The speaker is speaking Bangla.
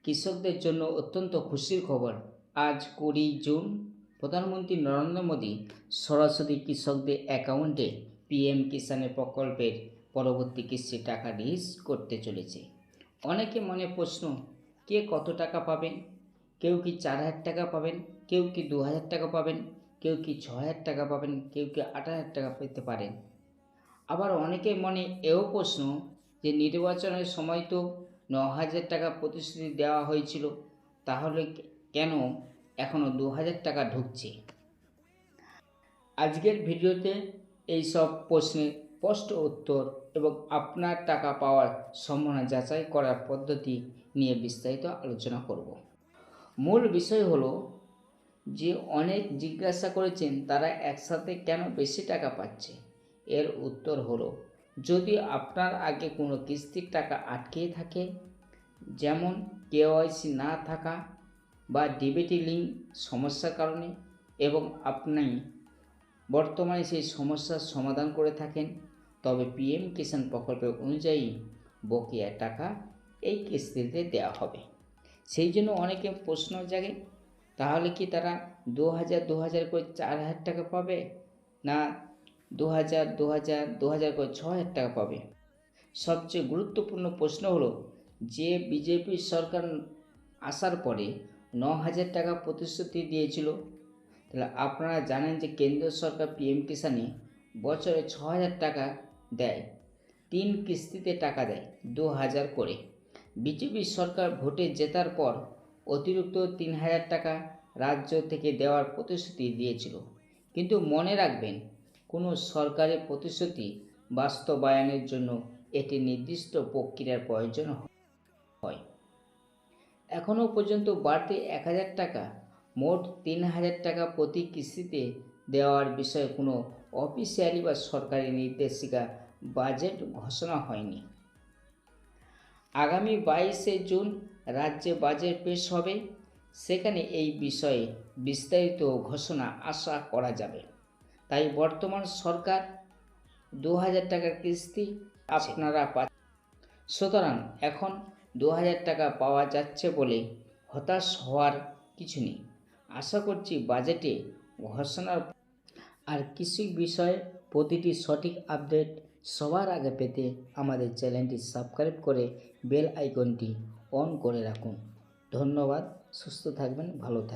কৃষকদের জন্য অত্যন্ত খুশির খবর। আজ 20 জুন প্রধানমন্ত্রী নরেন্দ্র মোদী সরাসরি কৃষকদের অ্যাকাউন্টে পিএম কিষাণের প্রকল্পের পরবর্তী কিস্তির টাকা রিলিজ করতে চলেছে। অনেকে মনে প্রশ্ন, কে কত টাকা পাবেন? কেউ কি 4,000 টাকা পাবেন, কেউ কি 2,000 টাকা পাবেন, কেউ কি 6,000 টাকা পাবেন, কেউ কি 8,000 টাকা পেতে পারেন। আবার অনেকের মনে এও প্রশ্ন যে নির্বাচনের সময় তো 9,000 টাকা প্রতিশ্রুতি দেওয়া হয়েছিল, তাহলে কেন এখনও 2,000 টাকা ঢুকছে? আজকের ভিডিওতে এই সব প্রশ্নের স্পষ্ট উত্তর এবং আপনার টাকা পাওয়ার সম্ভাবনা যাচাই করার পদ্ধতি নিয়ে বিস্তারিত আলোচনা করব। মূল বিষয় হলো যে অনেক জিজ্ঞাসা করেছেন তারা একসাথে কেন বেশি টাকা পাচ্ছে। এর উত্তর হলো, যদি আপনার আগে কোনো কিস্তির টাকা আটকে থাকে, যেমন কেওয়াইসি না থাকা বা ডিবিটি লিঙ্ক সমস্যার কারণে, এবং আপনি বর্তমানে সেই সমস্যার সমাধান করে থাকেন, তবে পিএম কিষাণ প্রকল্পের অনুযায়ী বকেয়া টাকা এই কিস্তিতে দেওয়া হবে। সেই জন্য অনেকে প্রশ্ন জাগে, তাহলে কি তারা 2,000 করে 4,000 টাকা পাবে, না 2,000 করে 6,000 টাকা পাবে? সবচেয়ে গুরুত্বপূর্ণ প্রশ্ন হলো, যে বিজেপি সরকার আসার পরে 9,000 টাকা প্রতিশ্রুতি দিয়েছিল, তাহলে আপনারা জানেন যে কেন্দ্র সরকার পিএম কিষাণে বছরে 6,000 টাকা দেয়, 3 কিস্তিতে টাকা দেয় 2,000 করে। বিজেপি সরকার ভোটে জেতার পর অতিরিক্ত 3,000 টাকা রাজ্য থেকে দেওয়ার প্রতিশ্রুতি দিয়েছিল। কিন্তু মনে রাখবেন, কোনো সরকারের প্রতিশ্রুতি বাস্তবায়নের জন্য একটি নির্দিষ্ট প্রক্রিয়ার প্রয়োজন হয়। এখনও পর্যন্ত বাড়তি 1,000 টাকা, মোট 3,000 টাকা প্রতি কিস্তিতে দেওয়ার বিষয়ে কোনো অফিসিয়ালি বা সরকারি নির্দেশিকা বাজেট ঘোষণা হয়নি। আগামী 22শে জুন রাজ্যে বাজেট পেশ হবে, সেখানে এই বিষয়ে বিস্তারিত ঘোষণা আশা করা যাবে। তাই বর্তমান সরকার 2,000 টাকার কিস্তি আপনারা পাচ্ছেন, সুতরাং এখন 2,000 টাকা পাওয়া যাচ্ছে বলে হতাশ হওয়ার কিছু নেই। আশা করছি বাজেটে ঘোষণার আর কৃষি বিষয়ে প্রতিটি সঠিক আপডেট সবার আগে পেতে আমাদের চ্যানেলটি সাবস্ক্রাইব করে বেল আইকনটি অন করে রাখুন। ধন্যবাদ। সুস্থ থাকবেন, ভালো থাকবেন।